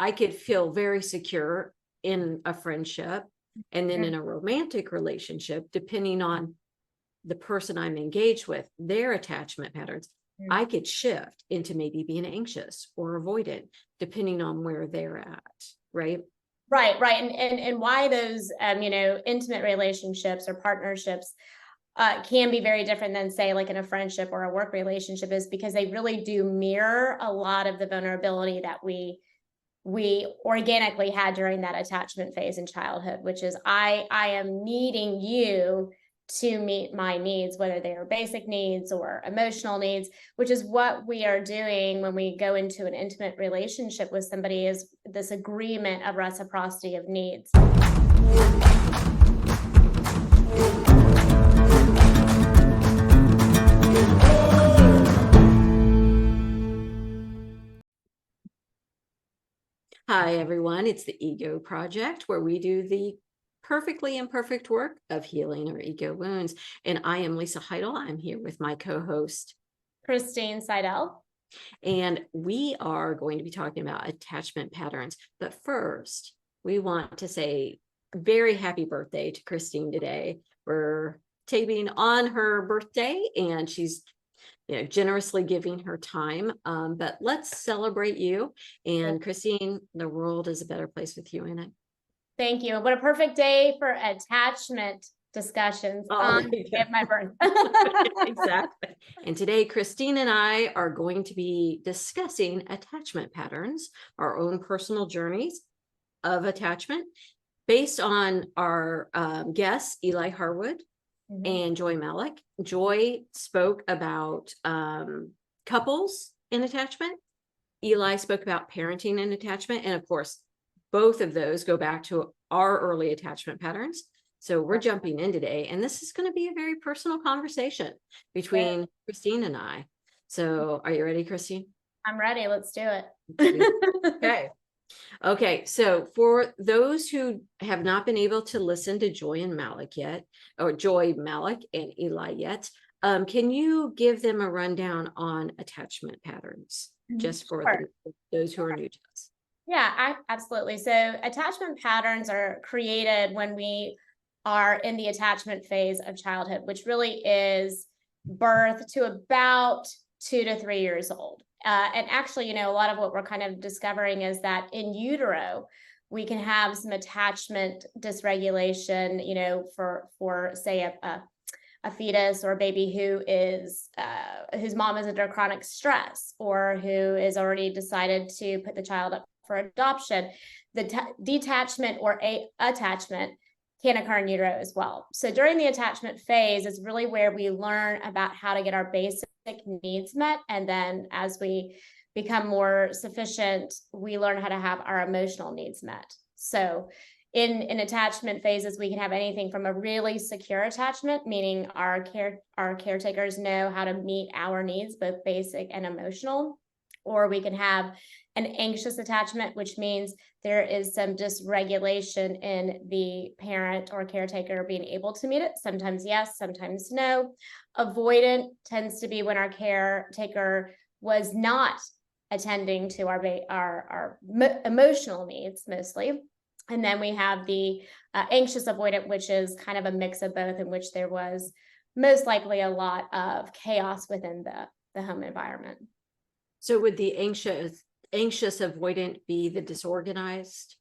I could feel very secure in a friendship, and then in a romantic relationship, depending on the person I'm engaged with, their attachment patterns, I could shift into maybe being anxious or avoidant, depending on where they're at, right? Right. And why those, intimate relationships or partnerships can be very different than, say, like in a friendship or a work relationship, is because they really do mirror a lot of the vulnerability that we organically had during that attachment phase in childhood, which is I am needing you to meet my needs, whether they are basic needs or emotional needs, which is what we are doing when we go into an intimate relationship with somebody, is this agreement of reciprocity of needs. Hi, everyone. It's the Ego Project, where we do the perfectly imperfect work of healing our ego wounds. And I am Lisa Heidle. I'm here with my co-host, Cristine Seidell. and we are going to be talking about attachment patterns. But first, we want to say very happy birthday to Cristine today. We're taping on her birthday, and she's generously giving her time. But let's celebrate you. And Cristine, the world is a better place with you in it. Thank you. What a perfect day for attachment discussions on the day of my birth. Exactly. And today, Cristine and I are going to be discussing attachment patterns, our own personal journeys of attachment, based on our guests, Eli Harwood and Joy Malek. Joy spoke about couples in attachment. Eli spoke about parenting and attachment. And of course, both of those go back to our early attachment patterns. So we're jumping in today, and this is going to be a very personal conversation between Cristine and I. So are you ready, Cristine? I'm ready. Let's do it. Okay. So for those who have not been able to listen to Joy and Malek yet, or Joy, Malek, and Eli yet, can you give them a rundown on attachment patterns, just for those who are new to us? Yeah, absolutely. So attachment patterns are created when we are in the attachment phase of childhood, which really is birth to about 2 to 3 years old. And actually, a lot of what we're kind of discovering is that in utero, we can have some attachment dysregulation, for say a fetus or a baby who is whose mom is under chronic stress, or who is already decided to put the child up for adoption. The detachment or attachment can occur in utero as well. So during the attachment phase is really where we learn about how to get our basic needs met. And then as we become more sufficient, we learn how to have our emotional needs met. So in attachment phases, we can have anything from a really secure attachment, meaning our caretakers know how to meet our needs, both basic and emotional. Or we can have an anxious attachment, which means there is some dysregulation in the parent or caretaker being able to meet it. Sometimes yes, sometimes no. Avoidant tends to be when our caretaker was not attending to our emotional needs mostly. And then we have the anxious avoidant, which is kind of a mix of both, in which there was most likely a lot of chaos within the home environment. So would the anxious avoidant be the disorganized?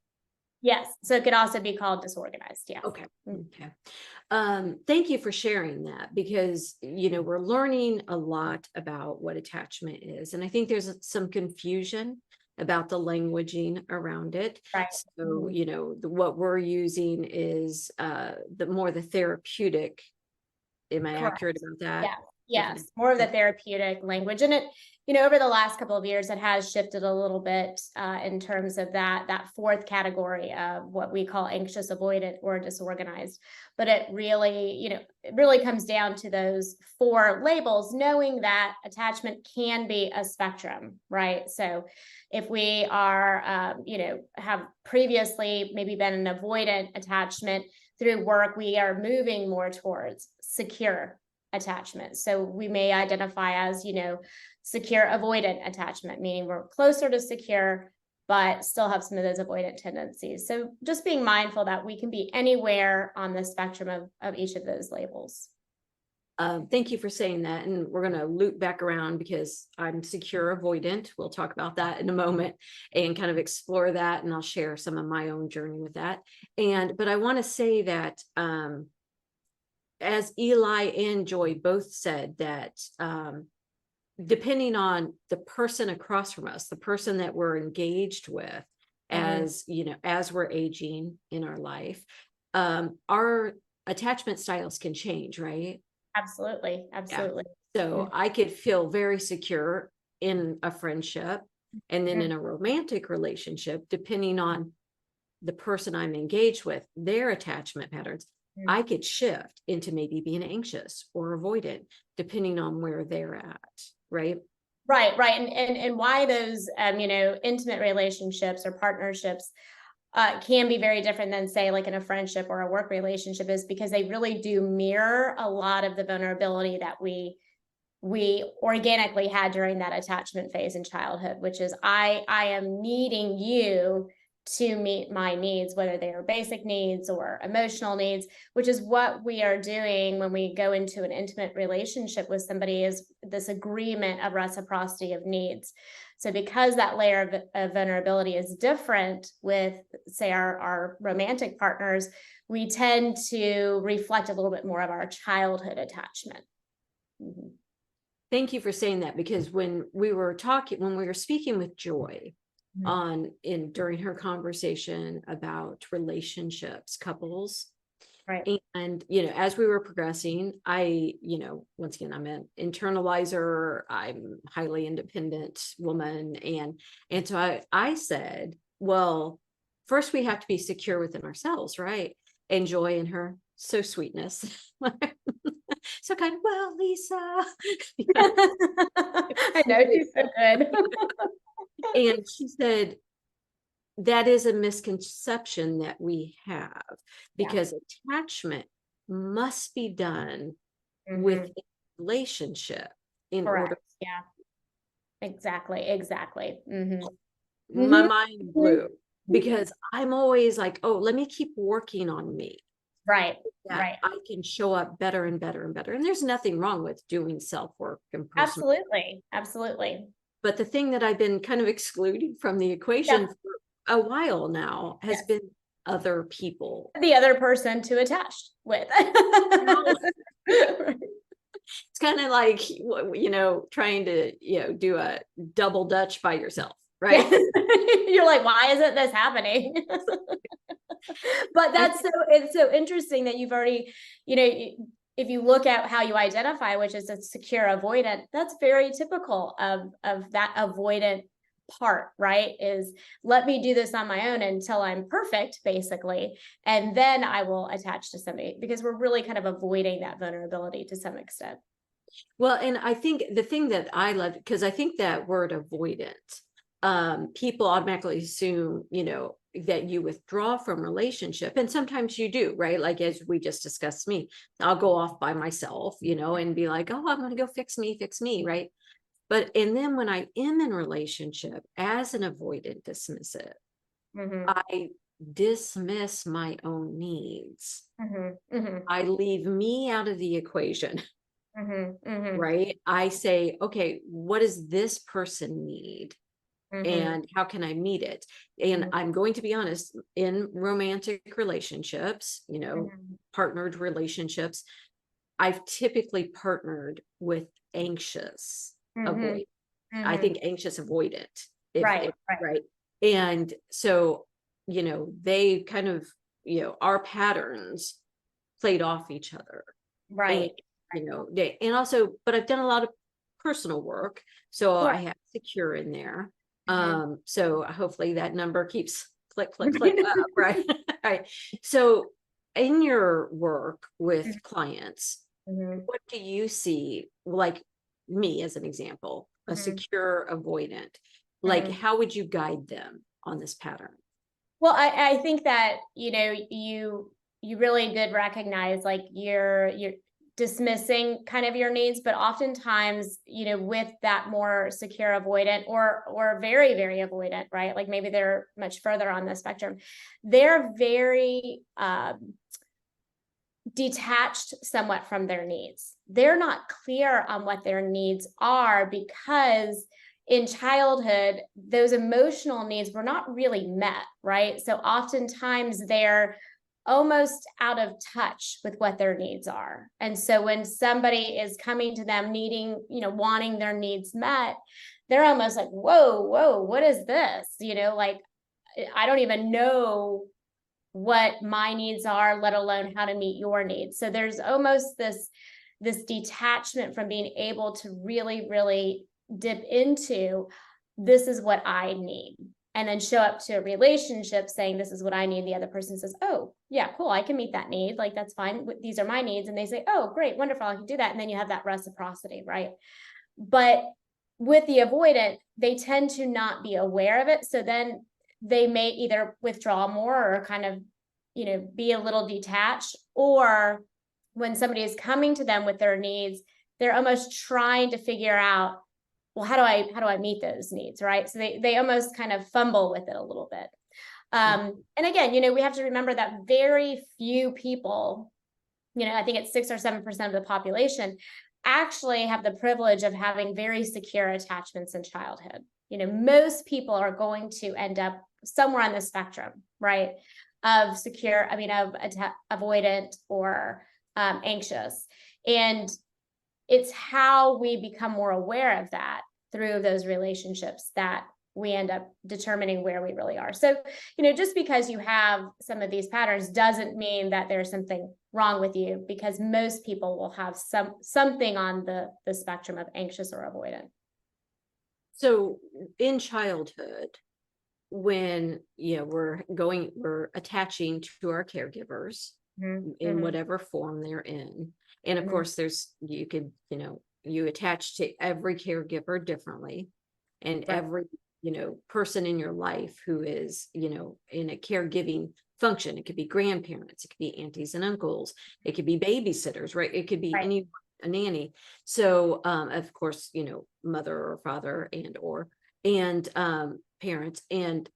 Yes. So it could also be called disorganized. Yes. Okay. Thank you for sharing that, because, we're learning a lot about what attachment is. And I think there's some confusion about the languaging around it. Right. So, what we're using is the therapeutic. Am I accurate about that? Yeah. Yes, more of the therapeutic language. And it, over the last couple of years, it has shifted a little bit in terms of that fourth category of what we call anxious avoidant or disorganized. But it really, comes down to those 4 labels, knowing that attachment can be a spectrum, right? So if we are, have previously maybe been an avoidant attachment, through work, we are moving more towards secure attachment. So we may identify as, secure avoidant attachment, meaning we're closer to secure, but still have some of those avoidant tendencies. So just being mindful that we can be anywhere on the spectrum of each of those labels. Thank you for saying that. And we're going to loop back around because I'm secure avoidant. We'll talk about that in a moment and kind of explore that. And I'll share some of my own journey with that. But I want to say that as Eli and Joy both said, that depending on the person across from us, the person that we're engaged with, as you know, as we're aging in our life, our attachment styles can change, right? Absolutely. Absolutely. Yeah. So I could feel very secure in a friendship, and then in a romantic relationship, depending on the person I'm engaged with, their attachment patterns, I could shift into maybe being anxious or avoidant, depending on where they're at, right? Right. And why those, intimate relationships or partnerships can be very different than, say, like in a friendship or a work relationship, is because they really do mirror a lot of the vulnerability that we organically had during that attachment phase in childhood, which is I am needing you to meet my needs, whether they are basic needs or emotional needs, which is what we are doing when we go into an intimate relationship with somebody, is this agreement of reciprocity of needs. So because that layer of vulnerability is different with, say, our romantic partners, we tend to reflect a little bit more of our childhood attachment. Thank you for saying that, because when we were speaking with Joy during her conversation about relationships, couples, right. And, as we were progressing, once again, I'm an internalizer, I'm a highly independent woman. And so I said, well, first we have to be secure within ourselves, right? And Joy, in her sweetness, so kind of, well, Lisa, I know, she's so good. and she said, that is a misconception that we have, because attachment must be done with a relationship in order. Yeah, exactly. My mind blew, because I'm always like, oh, let me keep working on me. Right. I can show up better and better and better. And there's nothing wrong with doing self-work and personal. Absolutely. But the thing that I've been kind of excluding from the equation for a while now has been other people. The other person to attach with. It's kind of like, trying to, do a double Dutch by yourself, right? You're like, why isn't this happening? But it's so interesting that you've already, if you look at how you identify, which is a secure avoidant, that's very typical of that avoidant part, right? Is let me do this on my own until I'm perfect, basically, and then I will attach to somebody, because we're really kind of avoiding that vulnerability to some extent. Well, and I think the thing that I love, because I think that word avoidant, people automatically assume, that you withdraw from relationship. And sometimes you do, right? Like, as we just discussed, I'll go off by myself, and be like, oh, I'm going to go fix me, right? And then when I am in relationship as an avoidant dismissive, I dismiss my own needs. I leave me out of the equation. Right? I say, okay, what does this person need? And how can I meet it? And I'm going to be honest, in romantic relationships, partnered relationships, I've typically partnered with anxious avoidant. I think anxious avoidant. Right. And so, they kind of, our patterns played off each other. Right. And also, but I've done a lot of personal work, so I have secure in there. So hopefully that number keeps click up, right? Right. So in your work with clients, what do you see, like me as an example, a secure avoidant, like how would you guide them on this pattern? Well, I think that, you really did recognize, like, you're dismissing kind of your needs, but oftentimes, with that more secure avoidant or very, very avoidant, right? Like maybe they're much further on the spectrum. They're very detached somewhat from their needs. They're not clear on what their needs are because in childhood, those emotional needs were not really met, right? So oftentimes they're almost out of touch with what their needs are. And so when somebody is coming to them needing, wanting their needs met, they're almost like, whoa, what is this? Like, I don't even know what my needs are, let alone how to meet your needs. So there's almost this detachment from being able to really, really dip into, this is what I need, and then show up to a relationship saying, this is what I need. The other person says, oh yeah, cool, I can meet that need. Like, that's fine. These are my needs. And they say, oh, great, wonderful, I can do that. And then you have that reciprocity, right? But with the avoidant, they tend to not be aware of it. So then they may either withdraw more or kind of, be a little detached, or when somebody is coming to them with their needs, they're almost trying to figure out, well, how do I meet those needs, right? So they almost kind of fumble with it a little bit. And again, we have to remember that very few people, I think it's 6 or 7% of the population, actually have the privilege of having very secure attachments in childhood. Most people are going to end up somewhere on the spectrum, right? Of avoidant or anxious. And it's how we become more aware of that through those relationships that we end up determining where we really are. So, just because you have some of these patterns doesn't mean that there's something wrong with you, because most people will have something on the spectrum of anxious or avoidant. So in childhood, when we're attaching to our caregivers in whatever form they're in. And of course, you attach to every caregiver differently, and Right. every person in your life who is in a caregiving function. It could be grandparents, it could be aunties and uncles, it could be babysitters, right? It could be Right. a nanny. So of course, mother or father and parents. And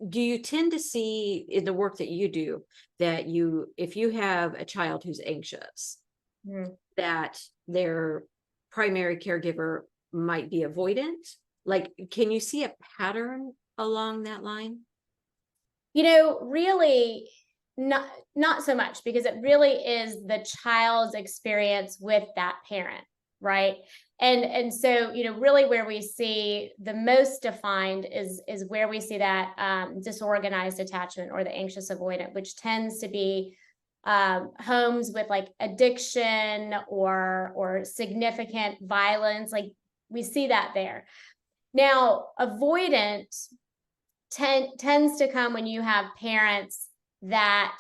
do you tend to see in the work that you do that if you have a child who's anxious, that their primary caregiver might be avoidant? Like, can you see a pattern along that line? Really not so much, because it really is the child's experience with that parent, right? And so, really where we see the most defined is where we see that disorganized attachment or the anxious avoidant, which tends to be homes with like addiction or significant violence. Like, we see that there. Now, avoidant tends to come when you have parents that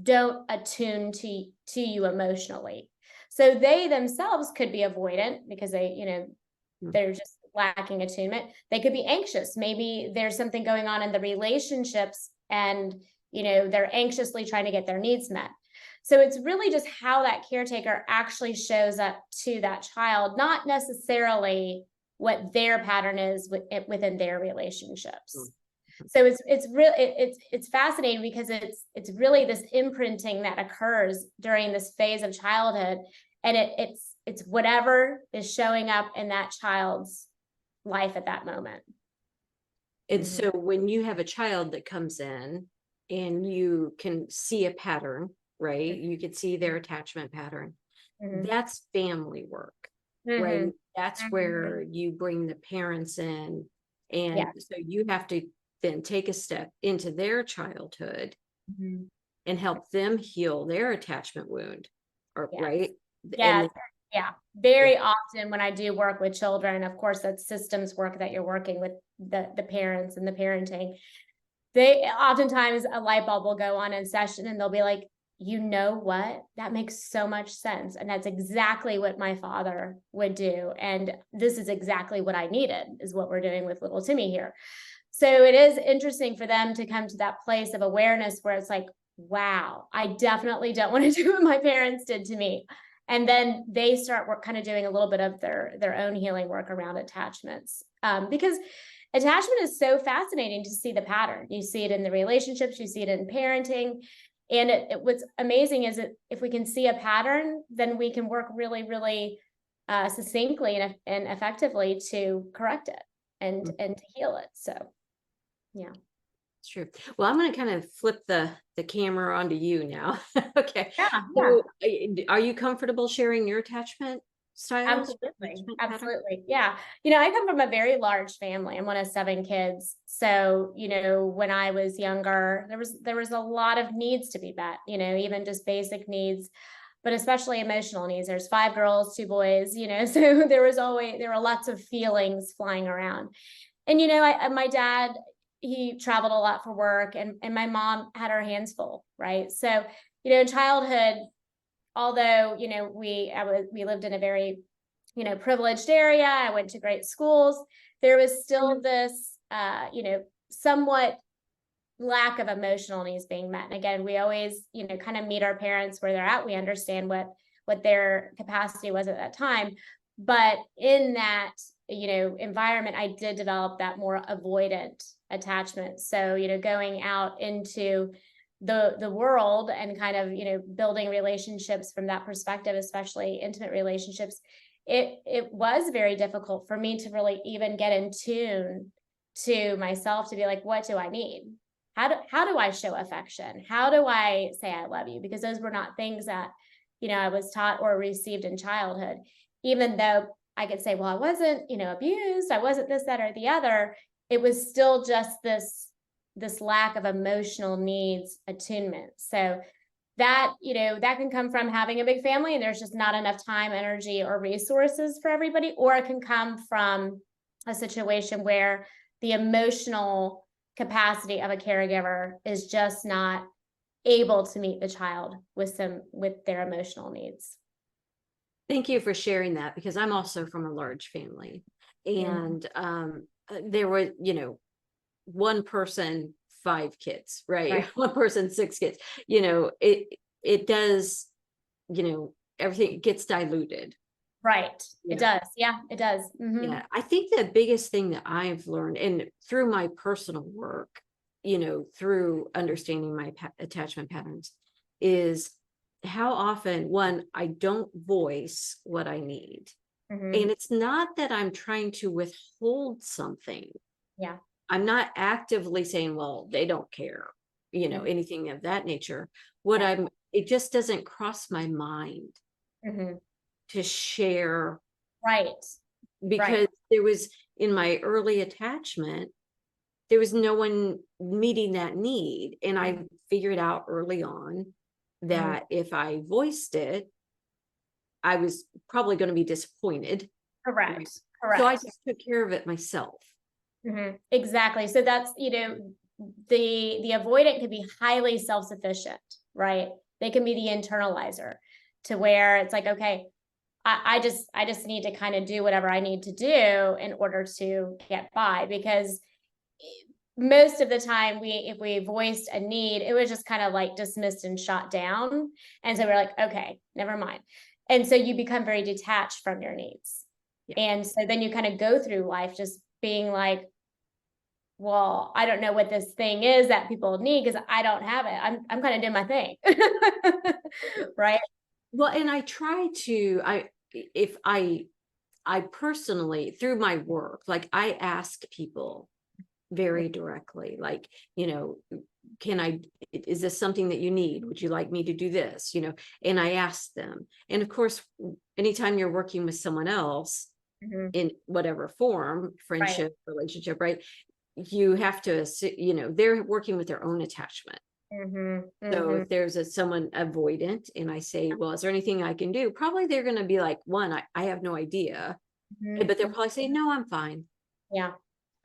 don't attune to you emotionally. So they themselves could be avoidant because they're just lacking attunement. They could be anxious. Maybe there's something going on in the relationships, and they're anxiously trying to get their needs met. So it's really just how that caretaker actually shows up to that child, not necessarily what their pattern is within their relationships. So it's fascinating, because it's really this imprinting that occurs during this phase of childhood, and it's whatever is showing up in that child's life at that moment. And so when you have a child that comes in and you can see a pattern, right? You can see their attachment pattern. That's family work, right? That's where you bring the parents in. And so you have to then take a step into their childhood and help them heal their attachment wound, right? Yeah. Very often when I do work with children, of course, that's systems work that you're working with the parents and the parenting. They oftentimes a light bulb will go on in session, and they'll be like, you know what? That makes so much sense. And that's exactly what my father would do. And this is exactly what I needed, is what we're doing with little Timmy here. So it is interesting for them to come to that place of awareness where it's like, wow, I definitely don't want to do what my parents did to me. And then they start kind of doing a little bit of their own healing work around attachments. Because attachment is so fascinating to see the pattern. You see it in the relationships, you see it in parenting. And what's amazing is that if we can see a pattern, then we can work really, really succinctly and effectively to correct it and to heal it. So, yeah. Sure. Well, I'm going to kind of flip the camera onto you now. Okay. Yeah, So, are you comfortable sharing your attachment styles? absolutely. Attachment pattern? Absolutely. Yeah. I come from a very large family. I'm one of 7 kids. So, when I was younger, there was a lot of needs to be met, even just basic needs, but especially emotional needs. There's 5 girls, 2 boys, so there were lots of feelings flying around. And, my dad, he traveled a lot for work, and my mom had her hands full, right? So, in childhood, although, we lived in a very, privileged area, I went to great schools, there was still this, somewhat lack of emotional needs being met. And again, we always, kind of meet our parents where they're at. We understand what their capacity was at that time. But in that, environment, I did develop that more avoidant attachment. So, going out into the world and kind of, building relationships from that perspective, especially intimate relationships, it was very difficult for me to really even get in tune to myself, to be like, what do I need? How do I show affection? How do I say I love you? Because those were not things that, I was taught or received in childhood. Even though I could say, well, I wasn't, abused, I wasn't this, that, or the other, it was still just this lack of emotional needs attunement. So that, that can come from having a big family and there's just not enough time, energy, or resources for everybody, or it can come from a situation where the emotional capacity of a caregiver is just not able to meet the child with their emotional needs. Thank you for sharing that, because I'm also from a large family, and there were, one person, 5 kids, right? One person, 6 kids. It does, everything gets diluted. Right. It does. Yeah, it does. Yeah, I think the biggest thing that I've learned, and through my personal work, through understanding my attachment patterns, is how often, one, I don't voice what I need. And it's not that I'm trying to withhold something. Yeah. I'm not actively saying, well, they don't care, anything of that nature. It just doesn't cross my mind to share. Right. Because there was, in my early attachment, there was no one meeting that need. And I figured out early on that if I voiced it, I was probably going to be disappointed. Correct. Right? Correct. So I just took care of it myself. Exactly. So that's, the avoidant can be highly self-sufficient, right? They can be the internalizer, to where it's like, okay, I just need to kind of do whatever I need to do in order to get by, because most of the time if we voiced a need, it was just kind of like dismissed and shot down. And so we're like, okay, never mind. And so you become very detached from your needs. Yeah. And so then you kind of go through life just being like, well, I don't know what this thing is that people need because I don't have it. I'm kind of doing my thing. Right. Well, and I try to, I personally, through my work, like, I ask people very directly, like, is this something that you need? Would you like me to do this? And I ask them. And of course, anytime you're working with someone else in whatever form, friendship, relationship, right? You have to, they're working with their own attachment. So if there's someone avoidant and I say, well, is there anything I can do? Probably they're going to be like, one, I have no idea, but they'll probably say, no, I'm fine. Yeah.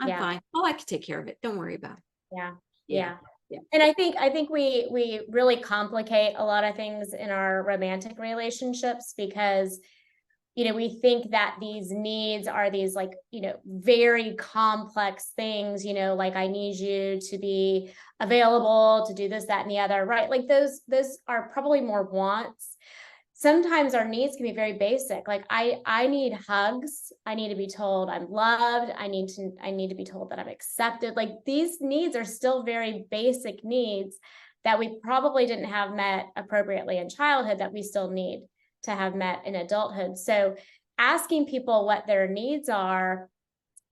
I'm fine. Oh, I can take care of it. Don't worry about it. Yeah. And I think we really complicate a lot of things in our romantic relationships, because we think that these needs are these like, very complex things, like I need you to be available to do this, that, and the other, right? Like those are probably more wants. Sometimes our needs can be very basic. Like I need hugs. I need to be told I'm loved. I need to be told that I'm accepted. Like these needs are still very basic needs that we probably didn't have met appropriately in childhood that we still need to have met in adulthood. So asking people what their needs are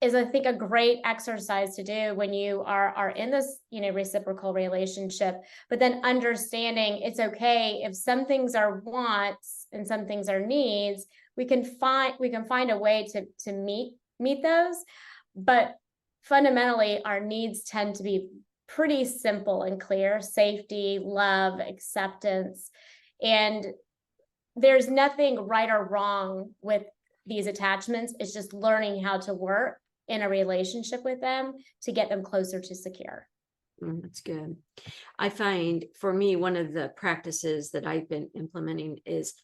is, I think, a great exercise to do when you are in this, reciprocal relationship, but then understanding it's okay if some things are wants and some things are needs, we can find a way to meet those. But fundamentally, our needs tend to be pretty simple and clear: safety, love, acceptance. And there's nothing right or wrong with these attachments. It's just learning how to work in a relationship with them to get them closer to secure. That's good. I find for me, one of the practices that I've been implementing is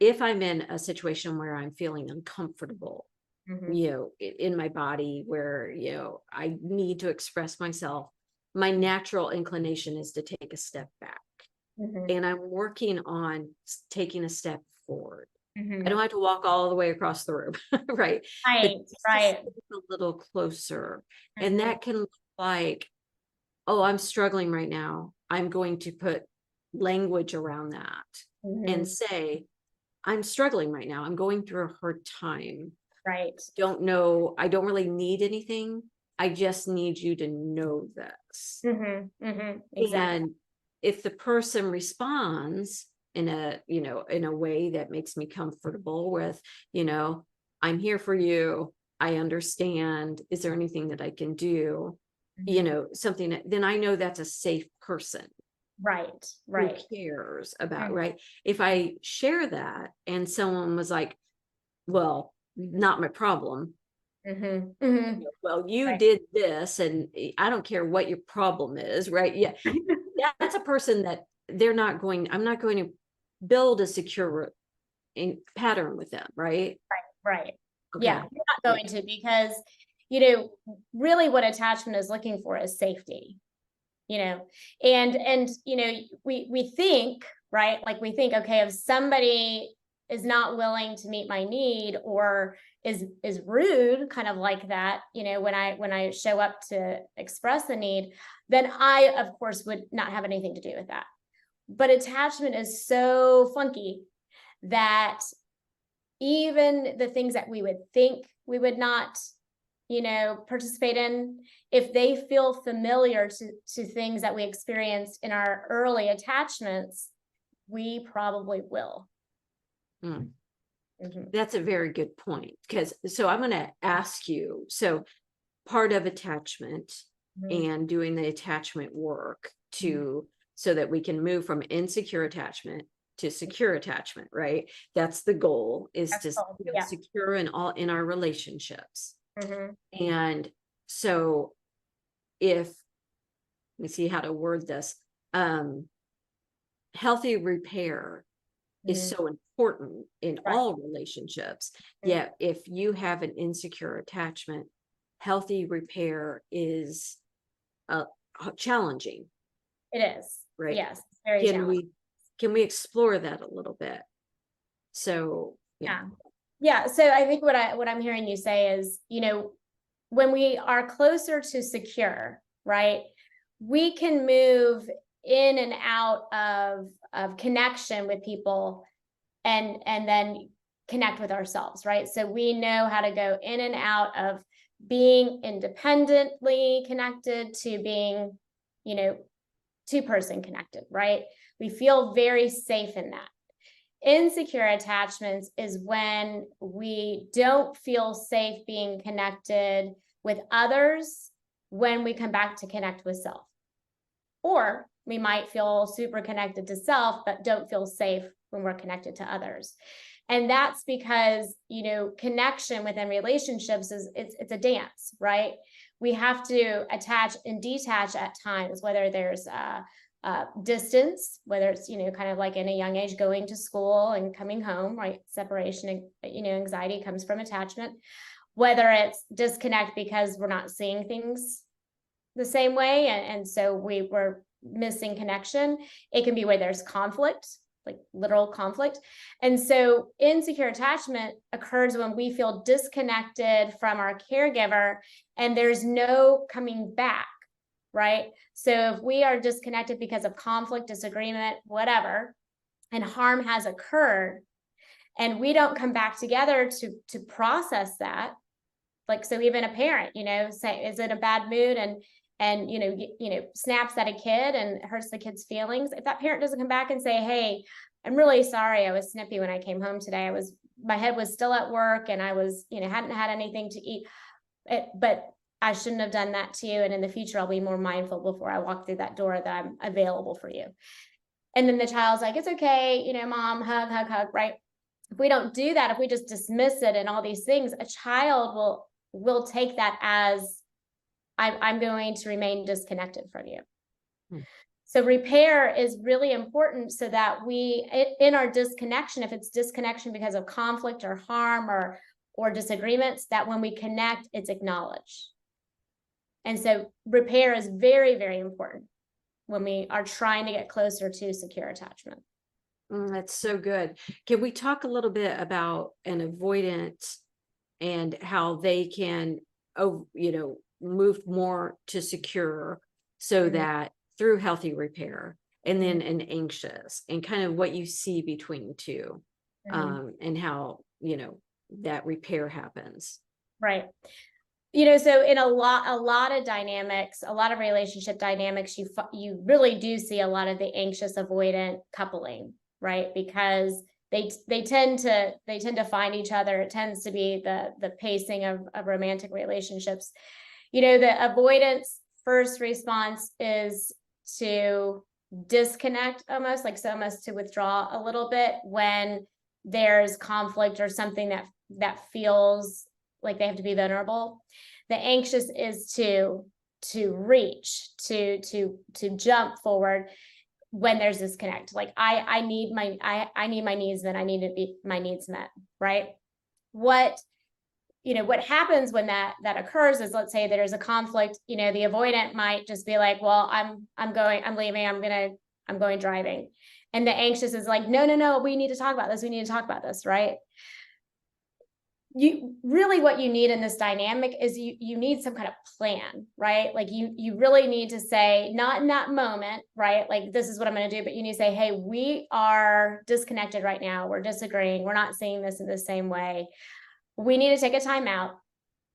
if I'm in a situation where I'm feeling uncomfortable, in my body, where, I need to express myself, my natural inclination is to take a step back. And I'm working on taking a step forward. I don't have to walk all the way across the room, right? Right, right. A little closer. And that can look like, oh, I'm struggling right now. I'm going to put language around that and say, I'm struggling right now. I'm going through a hard time. Right. Don't know. I don't really need anything. I just need you to know this. Exactly. And if the person responds in a way that makes me comfortable with, I'm here for you. I understand. Is there anything that I can do? Something that, then I know that's a safe person. Right. Who cares about, right? If I share that and someone was like, well, not my problem. Well, you did this and I don't care what your problem is, right? Yeah. That's a person that I'm not going to build a secure pattern with them, right? Right. Okay. Yeah, you're not going to, because, really what attachment is looking for is safety, and we think, right? Like we think, okay, if somebody is not willing to meet my need or is rude, kind of like that, when I show up to express the need, then I, of course, would not have anything to do with that. But attachment is so funky that even the things that we would think we would not, participate in, if they feel familiar to things that we experienced in our early attachments, we probably will. That's a very good point. So I'm going to ask you, so part of attachment and doing the attachment work so that we can move from insecure attachment to secure attachment, right? That's the goal, is to secure in our relationships. And so let me see how to word this. Healthy repair is so important in all relationships. Yet if you have an insecure attachment, healthy repair is challenging. It is. Right. Yes. Very challenging. Can we explore that a little bit? So, yeah. So I think what I'm hearing you say is, when we are closer to secure, right, we can move in and out of connection with people and then connect with ourselves, right? So we know how to go in and out of being independently connected to being, two-person connected, right? We feel very safe in that. Insecure attachments is when we don't feel safe being connected with others when we come back to connect with self. Or we might feel super connected to self, but don't feel safe when we're connected to others. And that's because, connection within relationships it's a dance, right? We have to attach and detach at times, whether there's distance, whether it's, kind of like in a young age, going to school and coming home, right? Separation, anxiety comes from attachment. Whether it's disconnect because we're not seeing things the same way, and so we're missing connection. It can be where there's conflict, like literal conflict. And so insecure attachment occurs when we feel disconnected from our caregiver and there's no coming back, right? So if we are disconnected because of conflict, disagreement, whatever, and harm has occurred, and we don't come back together to process that, like, so even a parent, say, is in a bad mood and snaps at a kid and hurts the kid's feelings. If that parent doesn't come back and say, hey, I'm really sorry, I was snippy when I came home today. My head was still at work and I was, hadn't had anything to eat, but I shouldn't have done that to you. And in the future, I'll be more mindful before I walk through that door that I'm available for you. And then the child's like, it's okay, mom, hug, hug, hug, right? If we don't do that, if we just dismiss it and all these things, a child will take that as I'm going to remain disconnected from you. So repair is really important so that we, in our disconnection, if it's disconnection because of conflict or harm or disagreements, that when we connect, it's acknowledged. And so repair is very, very important when we are trying to get closer to secure attachment. That's so good. Can we talk a little bit about an avoidant and how they can, move more to secure so that through healthy repair, and then an anxious, and kind of what you see between the two, and how, that repair happens. Right. So in a lot of dynamics, a lot of relationship dynamics, you really do see a lot of the anxious avoidant coupling, right? Because they tend to find each other. It tends to be the pacing of romantic relationships. The avoidance first response is to disconnect, almost to withdraw a little bit when there's conflict or something that feels like they have to be vulnerable. The anxious is to reach, to jump forward when there's disconnect. Like I need my needs met. I need to be my needs met, right? What happens when that occurs is, let's say there's a conflict, the avoidant might just be like, well, I'm leaving, I'm going driving. And the anxious is like, no, we need to talk about this. Right? What you need in this dynamic is you need some kind of plan, right? Like you really need to say, not in that moment, right? Like, this is what I'm going to do, but you need to say, hey, we are disconnected right now. We're disagreeing. We're not seeing this in the same way. We need to take a time out.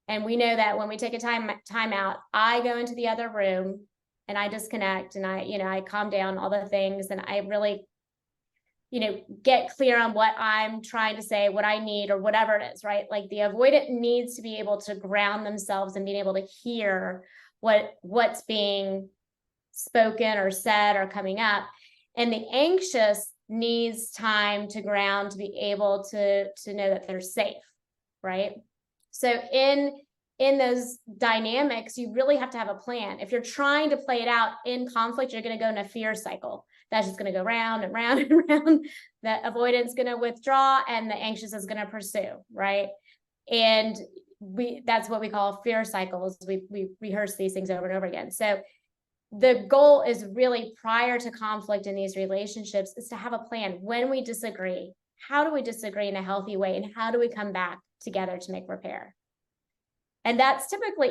And we know that when we take a time out, I go into the other room and I disconnect and I calm down, all the things. And I really, get clear on what I'm trying to say, what I need, or whatever it is, right? Like the avoidant needs to be able to ground themselves and being able to hear what's being spoken or said or coming up. And the anxious needs time to ground, to be able to know that they're safe. Right? So in those dynamics, you really have to have a plan. If you're trying to play it out in conflict, you're going to go in a fear cycle. That's just going to go round and round and round. The avoidance is going to withdraw and the anxious is going to pursue, right? And that's what we call fear cycles. We rehearse these things over and over again. So the goal is really, prior to conflict in these relationships, is to have a plan. When we disagree, how do we disagree in a healthy way? And how do we come back together to make repair? And that's typically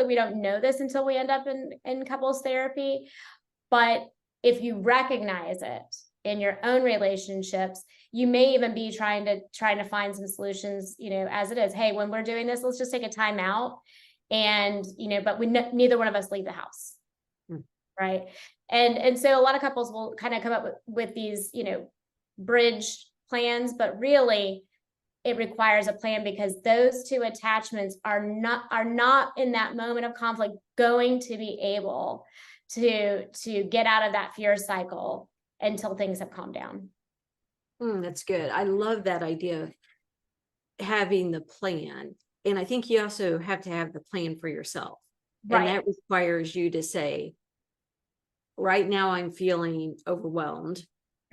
we don't know this until we end up in couples therapy. But if you recognize it in your own relationships, you may even be trying to find some solutions, as it is. Hey, when we're doing this, let's just take a time out. And, but neither one of us leave the house. Right. And so a lot of couples will kind of come up with these, bridge plans, but really it requires a plan, because those two attachments are not in that moment of conflict going to be able to get out of that fear cycle until things have calmed down. That's good. I love that idea of having the plan. And I think you also have to have the plan for yourself. Right. And that requires you to say, right now I'm feeling overwhelmed,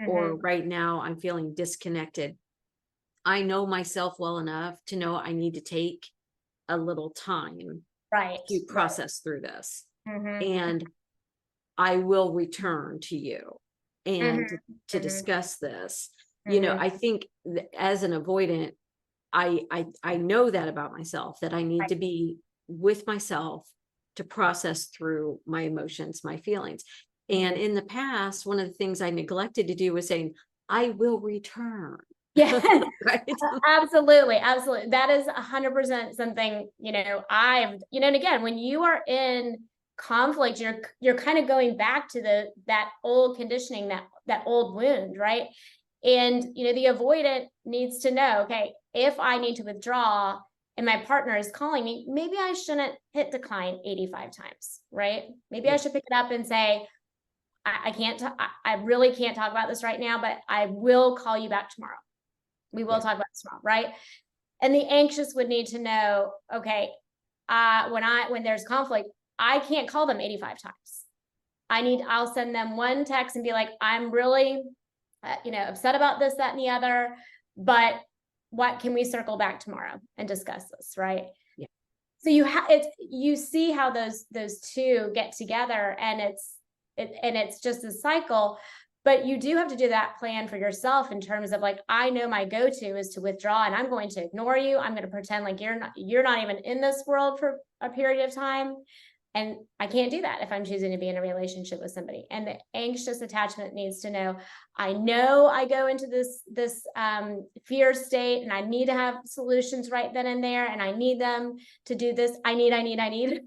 or Mhm. right now I'm feeling disconnected. I know myself well enough to know I need to take a little time Right, to right. process through this. Mhm. And I will return to you and Mhm. to Mhm. discuss this. Mhm. I think as an avoidant, I know that about myself, that I need Right. to be with myself to process through my emotions, my feelings. And Mhm. in the past, one of the things I neglected to do was saying, I will return. Yeah. Right? Absolutely, absolutely. That is 100% something, and again, when you are in conflict, you're kind of going back to that old conditioning, that old wound, right? And the avoidant needs to know, okay, if I need to withdraw and my partner is calling me, maybe I shouldn't hit decline 85 times, right? Maybe I Yeah. should pick it up and say, I can't, I really can't talk about this right now, but I will call you back tomorrow. We will Yeah. talk about this tomorrow, right? And the anxious would need to know, okay, when there's conflict, I can't call them 85 times. I'll send them one text and be like, I'm really, upset about this, that, and the other, but what can we circle back tomorrow and discuss this, right? Yeah. So you see how those two get together, and it's just a cycle. But you do have to do that plan for yourself in terms of, like, I know my go-to is to withdraw, and I'm going to ignore you. I'm going to pretend like you're not even in this world for a period of time. And I can't do that if I'm choosing to be in a relationship with somebody. And the anxious attachment needs to know I go into this fear state, and I need to have solutions right then and there, and I need them to do this. I need,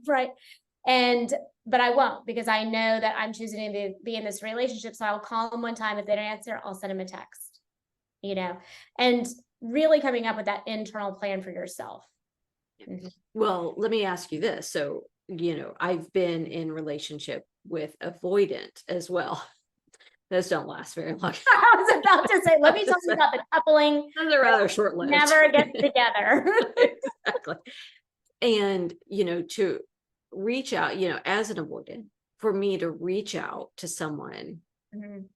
right? But I won't, because I know that I'm choosing to be in this relationship. So I'll call them one time. If they don't answer, I'll send them a text, and really coming up with that internal plan for yourself. Mhm. Well, let me ask you this. So, I've been in relationship with avoidant as well. Those don't last very long. I was about to say, let me tell you about the coupling Those are that rather short-lived. never gets together. Exactly. And, to reach out, as an avoidant, for me to reach out to someone Mhm.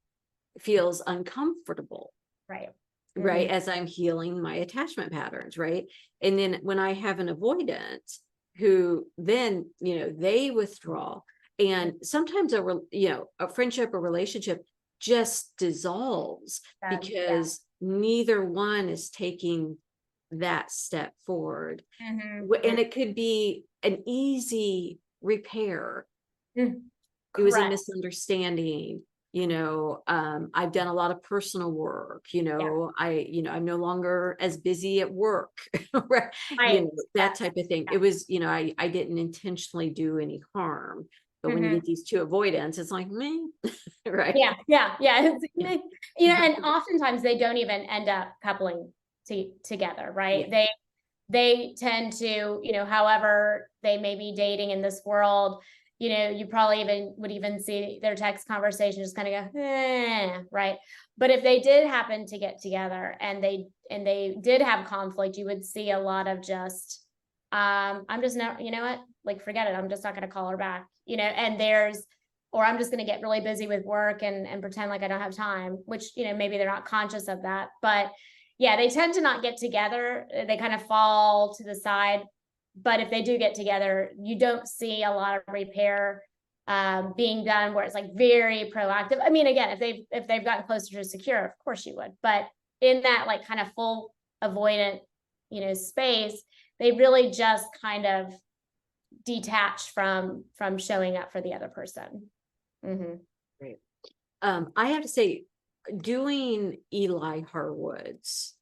feels uncomfortable, Right. right? Mhm. As I'm healing my attachment patterns, right? And then when I have an avoidant who then, they withdraw, and sometimes a friendship or relationship just dissolves Yeah. because neither one is taking that step forward. Mhm. And it could be an easy repair. Mm. It was a Correct. misunderstanding. I've done a lot of personal work. Yeah. I'm no longer as busy at work. Right? Right. That Yes. type of thing. Yeah. It was, I didn't intentionally do any harm, but when you Mhm. get these two avoidants, it's like me. Right? Yeah. Yeah. Yeah. Yeah. And oftentimes they don't even end up coupling together, Yeah. right? They tend to, however they may be dating in this world, you probably would even see their text conversation just kind of go, right? But if they did happen to get together and they did have conflict, you would see a lot of just, I'm just not, you know what, like, forget it. I'm just not going to call her back, or I'm just going to get really busy with work and pretend like I don't have time, which, maybe they're not conscious of that, but yeah, they tend to not get together. They kind of fall to the side. But if they do get together, you don't see a lot of repair being done where it's like very proactive. I mean, again, if they've gotten closer to secure, of course you would. But in that, like, kind of full avoidant, space, they really just kind of detach from showing up for the other person. Hmm. Right. I have to say, doing Eli Harwood's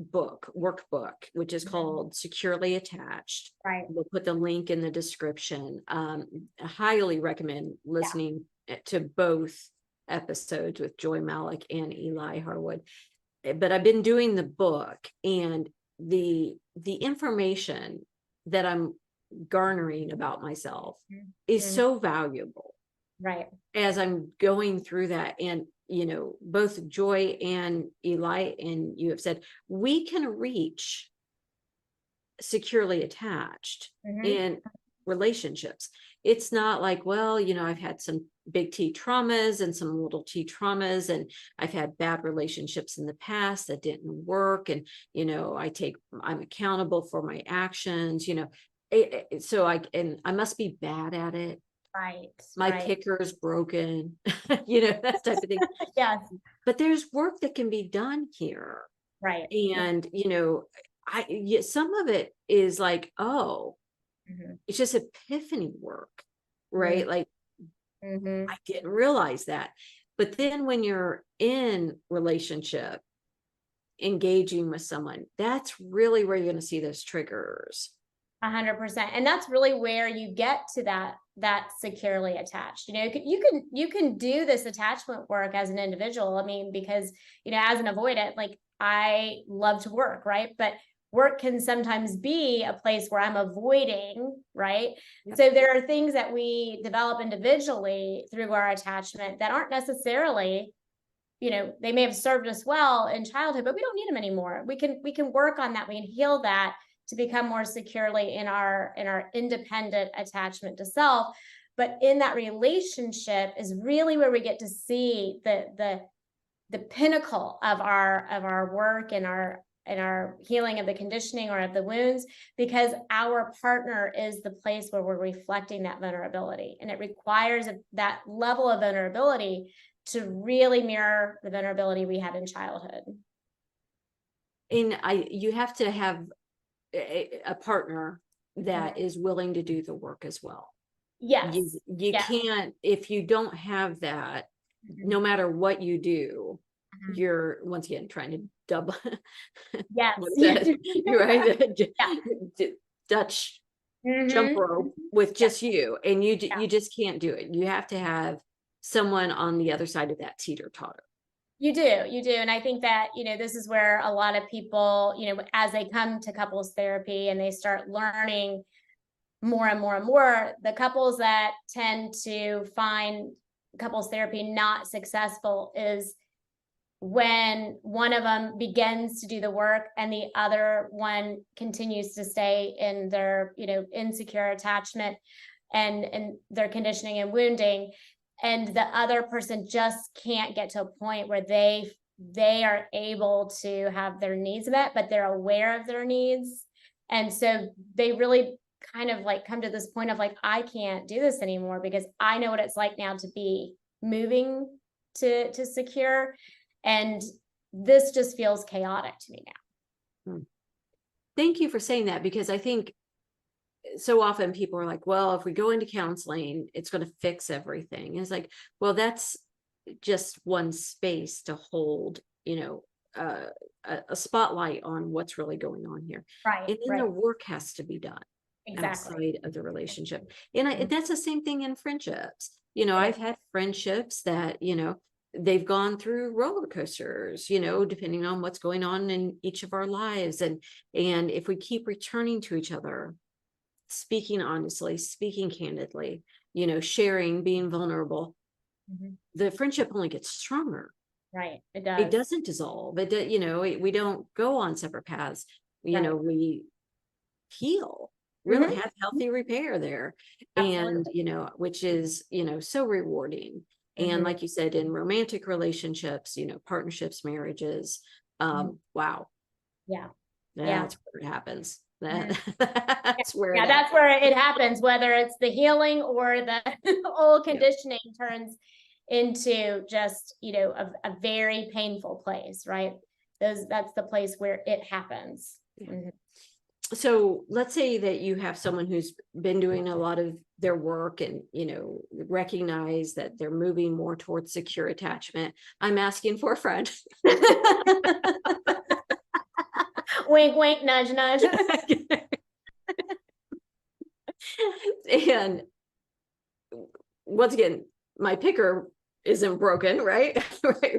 workbook, which is called Securely Attached. Right. We'll put the link in the description. I highly recommend Yeah. listening to both episodes with Joy Malek and Eli Harwood. But I've been doing the book, and the information that I'm garnering about myself is Mhm. so valuable Right. as I'm going through that. And, both Joy and Eli and you have said, we can reach securely attached Hmm. in relationships. it's not like, well, I've had some big T traumas and some little T traumas, and I've had bad relationships in the past that didn't work. And, I'm accountable for my actions, so I must be bad at it. Right. My Right. picker is broken, that type of thing. Yes. But there's work that can be done here. Right. And, some of it is like, oh, Mhm. it's just epiphany work, right? Like, Mhm. I didn't realize that. But then when you're in relationship, engaging with someone, that's really where you're going to see those triggers. 100%. And that's really where you get to that securely attached. You can do this attachment work as an individual. I mean, because, as an avoidant, like I love to work, right? But work can sometimes be a place where I'm avoiding, right? Yep. So there are things that we develop individually through our attachment that aren't necessarily, they may have served us well in childhood, but we don't need them anymore. We can work on that. We can heal that to become more securely in our independent attachment to self. But in that relationship is really where we get to see the pinnacle of our work and our healing of the conditioning or of the wounds, because our partner is the place where we're reflecting that vulnerability. And it requires that level of vulnerability to really mirror the vulnerability we had in childhood. And you have to have a partner that is willing to do the work as well. Yes. You Yes. can't, if you don't have that, no matter what you do, you're once again trying to double. Yes. You're right. Yeah. Dutch jump rope with just you, and you Yeah. just can't do it. You have to have someone on the other side of that teeter-totter. You do. And I think that, this is where a lot of people, as they come to couples therapy and they start learning more and more and more, the couples that tend to find couples therapy not successful is when one of them begins to do the work and the other one continues to stay in their, insecure attachment and their conditioning and wounding. And the other person just can't get to a point where they are able to have their needs met, but they're aware of their needs. And so they really kind of like come to this point of like, I can't do this anymore because I know what it's like now to be moving to secure. And this just feels chaotic to me now. Thank you for saying that, because I think so often people are like, well, if we go into counseling, it's going to fix everything. And it's like, well, that's just one space to hold, a spotlight on what's really going on here. Right. And then the work has to be done outside of the relationship. And that's the same thing in friendships. I've had friendships that, they've gone through roller coasters, depending on what's going on in each of our lives. And if we keep returning to each other, speaking honestly, speaking candidly, sharing, being vulnerable, the friendship only gets stronger. Right. It It does. doesn't dissolve. We don't go on separate paths. We heal, really have healthy repair there. Absolutely. And, which is, so rewarding. And like you said, in romantic relationships, partnerships, marriages, wow. Yeah. That's where it happens. That's where That's where it happens, whether it's the healing or the old conditioning turns into just, a very painful place, right? That's the place where it happens. So let's say that you have someone who's been doing a lot of their work and, recognize that they're moving more towards secure attachment. I'm asking for a friend. Wink, wink, nudge, nudge. And once again, my picker isn't broken, right?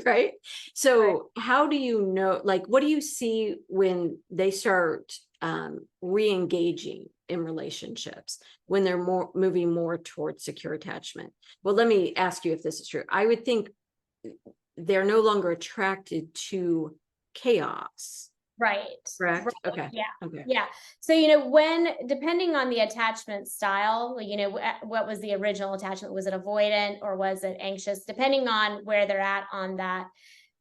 right. So how do you know, like, what do you see when they start re-engaging in relationships, when they're moving more towards secure attachment? Well, let me ask you if this is true. I would think they're no longer attracted to chaos. Right. correct? Right. Okay. Yeah. Okay. Yeah. So, depending on the attachment style, what was the original attachment? Was it avoidant or was it anxious? Depending on where they're at on that,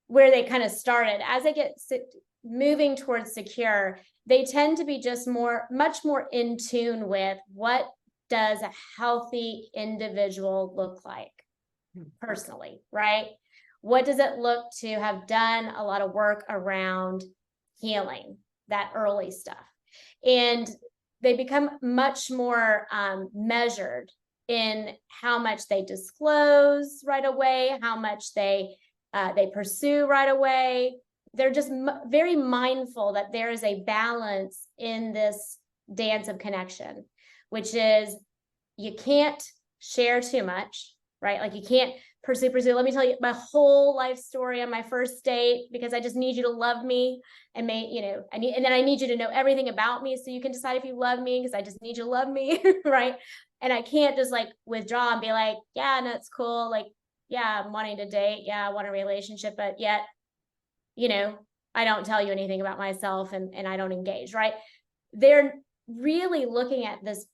where they kind of started, as they get moving towards secure, they tend to be just much more in tune with what does a healthy individual look like personally, right? What does it look to have done a lot of work around healing that early stuff? And they become much more measured in how much they disclose right away, how much they pursue right away. They're just very mindful that there is a balance in this dance of connection, which is you can't share too much, right? Like you can't pursue. Let me tell you my whole life story on my first date because I just need you to love me and and then I need you to know everything about me so you can decide if you love me because I just need you to love me, right? And I can't just like withdraw and be like, yeah, no, it's cool. Like, yeah, I'm wanting to date. Yeah, I want a relationship, but yet, I don't tell you anything about myself and I don't engage, right? They're really looking at this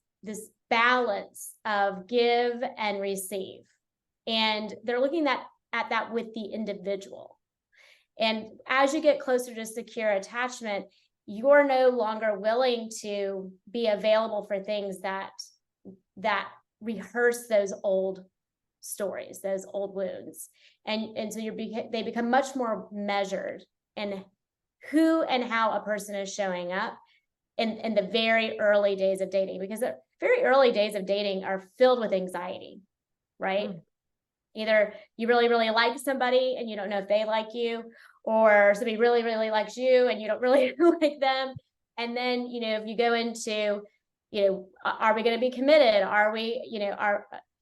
balance of give and receive. And they're looking at that with the individual. And as you get closer to secure attachment, you're no longer willing to be available for things that rehearse those old stories, those old wounds. And so they become much more measured in who and how a person is showing up in the very early days of dating, because the very early days of dating are filled with anxiety, right? Either you really, really like somebody and you don't know if they like you, or somebody really, really likes you and you don't really like them. And then, if you go into, are we going to be committed? Are we,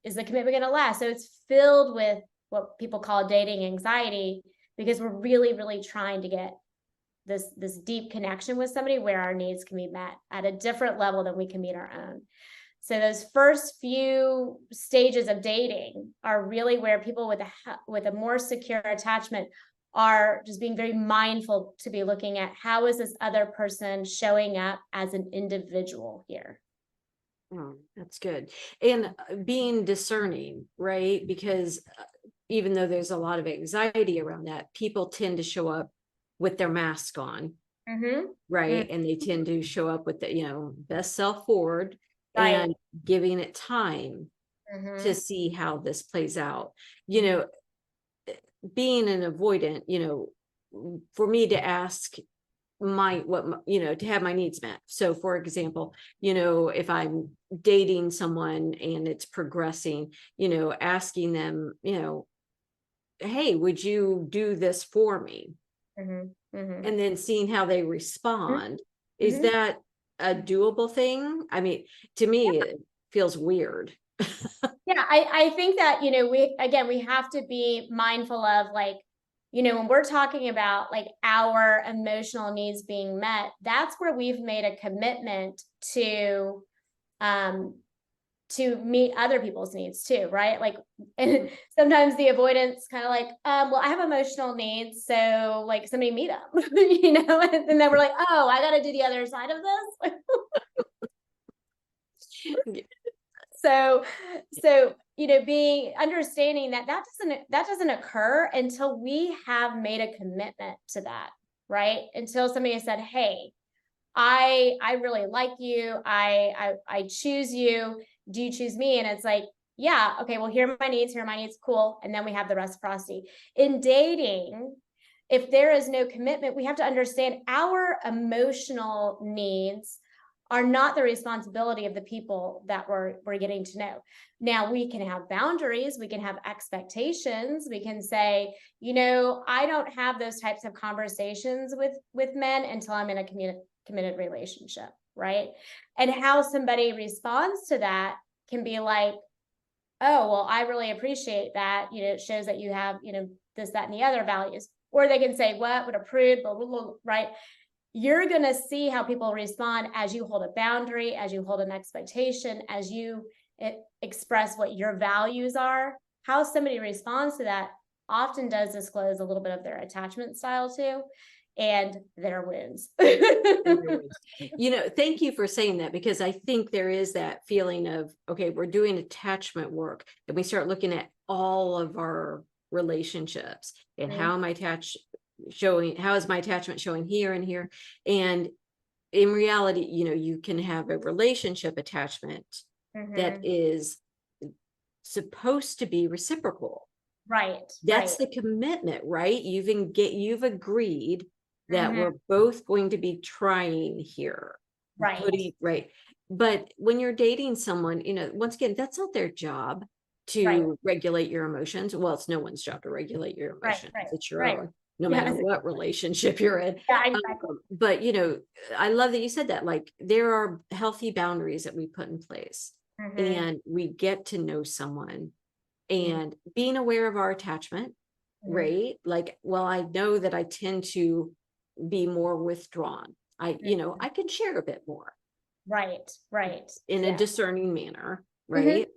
is the commitment going to last? So it's filled with what people call dating anxiety, because we're really, really trying to get this deep connection with somebody where our needs can be met at a different level than we can meet our own. So those first few stages of dating are really where people with a more secure attachment are just being very mindful to be looking at how is this other person showing up as an individual here. Oh, that's good. And being discerning, right? Because even though there's a lot of anxiety around that, people tend to show up with their mask on, right? And they tend to show up with the, best self forward, Right. and giving it time to see how this plays out. Being an avoidant, for me to ask to have my needs met. So for example, if I'm dating someone and it's progressing, asking them, hey, would you do this for me? And then seeing how they respond. Is that a doable thing? I mean, to me, it feels weird. Yeah, I think that, we have to be mindful of when we're talking about like our emotional needs being met, that's where we've made a commitment to meet other people's needs too, right? Like, and sometimes the avoidance kind of like, well, I have emotional needs, so like somebody meet them, and then we're like, oh, I got to do the other side of this. So, being understanding that doesn't occur until we have made a commitment to that, right? Until somebody has said, hey, I really like you. I choose you. Do you choose me? And it's like, yeah, okay, well, here are my needs, cool. And then we have the reciprocity. In dating, if there is no commitment, we have to understand our emotional needs are not the responsibility of the people that we're getting to know. Now, we can have boundaries, we can have expectations, we can say, I don't have those types of conversations with men until I'm in a committed relationship, right? And how somebody responds to that can be like, oh, well, I really appreciate that. It shows that you have, this, that, and the other values. Or they can say, what a prude, blah, blah, blah, right? You're going to see how people respond as you hold a boundary, as you hold an expectation, as you express what your values are. How somebody responds to that often does disclose a little bit of their attachment style too. and their wounds. You know, thank you for saying that, because I think there is that feeling of, okay, we're doing attachment work and we start looking at all of our relationships and how am I how is my attachment showing here and here? And in reality, you know, you can have a relationship attachment that is supposed to be reciprocal. Right. That's the commitment, right? You've agreed that we're both going to be trying here. Right. Right. But when you're dating someone, you know, once again, that's not their job to regulate your emotions. Well, it's no one's job to regulate your emotions. It's your own, no matter what relationship you're in. Yeah, exactly. But, you know, I love that you said that, like, there are healthy boundaries that we put in place and we get to know someone and being aware of our attachment, right? Like, well, I know that I tend to be more withdrawn. You know, I can share a bit more. Right. In a discerning manner, right?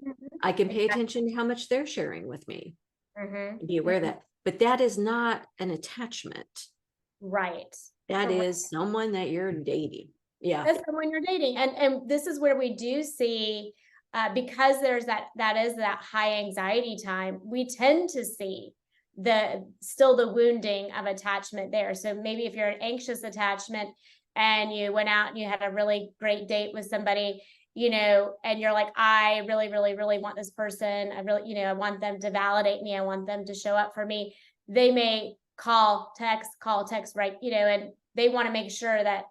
I can pay attention to how much they're sharing with me and be aware of that. But that is not an attachment. Right. That is someone that you're dating. Yeah. That's someone you're dating. And this is where we do see, because there's that is that high anxiety time, we tend to see still the wounding of attachment there. So maybe if you're an anxious attachment and you went out and you had a really great date with somebody, you know, and you're like, I really, really, really want this person. I really, you know, I want them to validate me. I want them to show up for me. They may call, text, right? You know, and they want to make sure that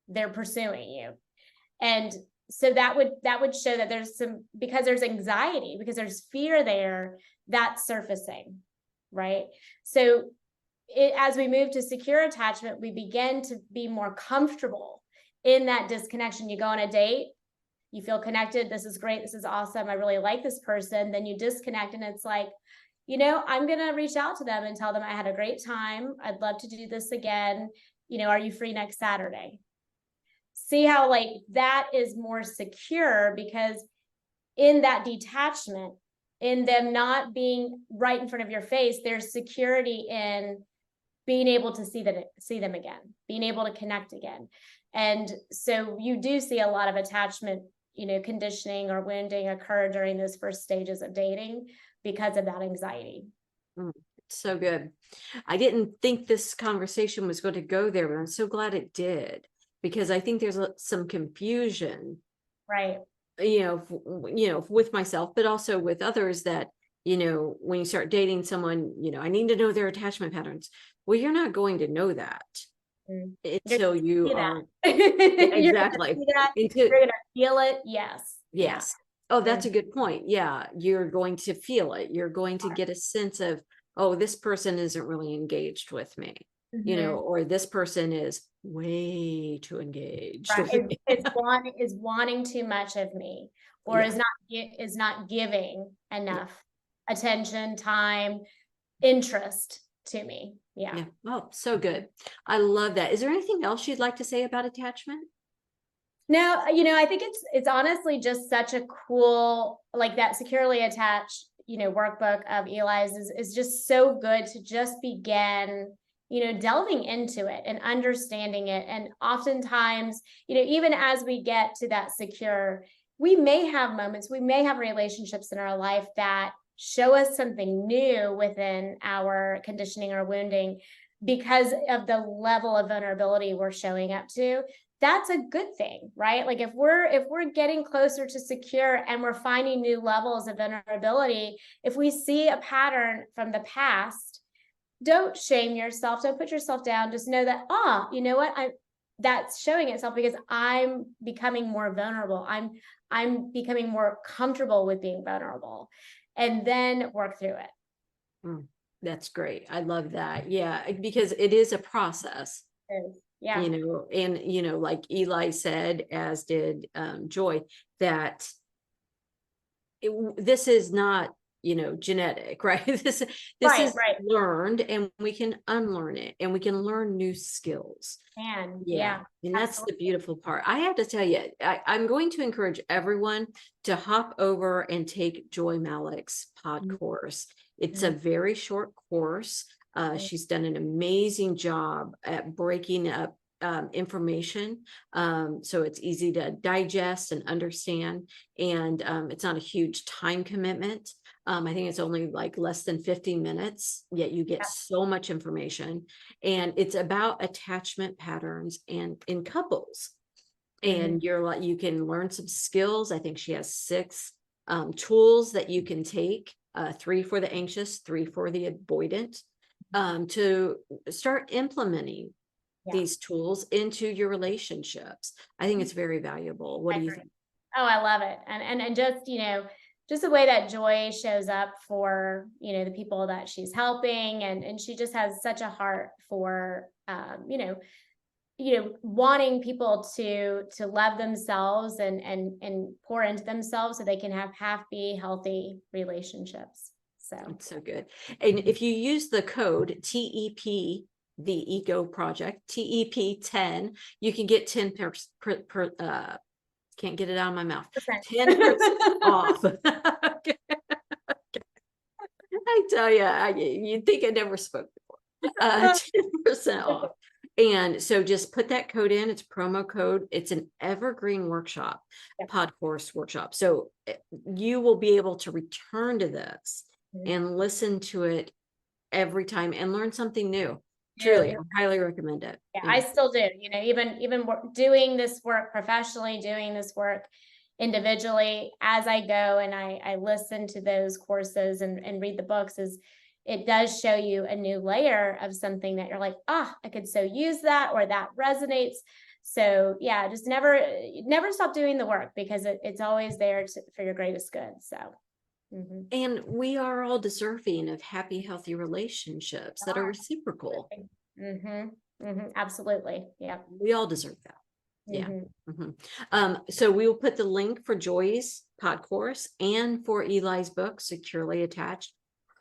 they're pursuing you. And so that would show that there's because there's anxiety, because there's fear there, that's surfacing, right? So as we move to secure attachment, we begin to be more comfortable in that disconnection. You go on a date, you feel connected. This is great. This is awesome. I really like this person. Then you disconnect and it's like, you know, I'm going to reach out to them and tell them I had a great time. I'd love to do this again. You know, are you free next Saturday? See how like that is more secure, because in that detachment, in them not being right in front of your face, there's security in being able to see them again, being able to connect again. And so you do see a lot of attachment, you know, conditioning or wounding occur during those first stages of dating because of that anxiety. So good. I didn't think this conversation was going to go there, but I'm so glad it did, because I think there's some confusion, right? You know, with myself, but also with others, that, you know, when you start dating someone, you know, I need to know their attachment patterns. Well, you're not going to know that until you are exactly you're gonna feel it. Yes. Yes. Oh, that's a good point. Yeah, you're going to feel it. You're going to get a sense of, oh, this person isn't really engaged with me, you know, or this person is way too engaged. Right. Is wanting too much of me, or is not giving enough attention, time, interest to me. Yeah. Oh, so good. I love that. Is there anything else you'd like to say about attachment? No, you know, I think it's honestly just such a cool, like, that securely attached, you know, workbook of Eli's is just so good to just begin, you know, delving into it and understanding it. And oftentimes, you know, even as we get to that secure, we may have moments, we may have relationships in our life that show us something new within our conditioning or wounding because of the level of vulnerability we're showing up to. That's a good thing, right? Like if we're getting closer to secure and we're finding new levels of vulnerability, if we see a pattern from the past, don't shame yourself, don't put yourself down. Just know that, you know what? That's showing itself because I'm becoming more vulnerable. I'm becoming more comfortable with being vulnerable, and then work through it. That's great. I love that. Yeah, because it is a process. It is. Yeah. You know, and, you know, like Eli said, as did Joy, that this is not, you know, genetic, right? This is learned, and we can unlearn it, and we can learn new skills. And that's the beautiful part. I have to tell you, I'm going to encourage everyone to hop over and take Joy Malek's pod course. It's a very short course. She's done an amazing job at breaking up information, so it's easy to digest and understand, and it's not a huge time commitment. I think it's only like less than 50 minutes, yet you get so much information, and it's about attachment patterns and in couples. And you can learn some skills. I think she has 6 tools that you can take, 3 for the anxious, 3 for the avoidant, to start implementing these tools into your relationships. I think it's very valuable. What do you think? Oh, I love it. And just, just the way that Joy shows up for, the people that she's helping, and she just has such a heart for, wanting people to love themselves and pour into themselves so they can have happy, healthy relationships. So it's so good. And if you use the code TEP, the Eco Project, TEP10, you can get 10 can't get it out of my mouth. 10% off. Okay. I tell you, you'd think I never spoke before. 10% off. And so just put that code in. It's promo code. It's an evergreen workshop, pod course workshop. So you will be able to return to this and listen to it every time and learn something new. Truly, I highly recommend it. Yeah, I still do. Even doing this work professionally, doing this work individually, as I go and I listen to those courses and read the books, it does show you a new layer of something that you're like, I could so use that, or that resonates. So yeah, just never stop doing the work, because it's always there for your greatest good. So. And we are all deserving of happy, healthy relationships that are reciprocal. Absolutely. Yeah. We all deserve that. Yeah. So we will put the link for Joy's pod course and for Eli's book, Securely Attached.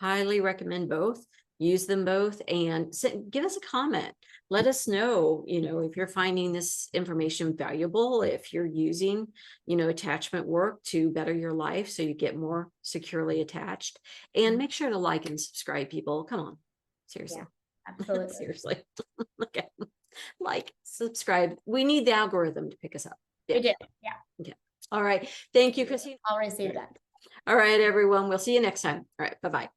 Highly recommend both. Use them both and give us a comment. Let us know, if you're finding this information valuable, if you're using, attachment work to better your life so you get more securely attached. And make sure to like and subscribe, people. Come on. Seriously. Yeah, absolutely. Seriously. Okay. Like, subscribe. We need the algorithm to pick us up. We do. Yeah. Okay. All right. Thank you, Cristine. I'll receive that. All right, everyone. We'll see you next time. All right. Bye-bye.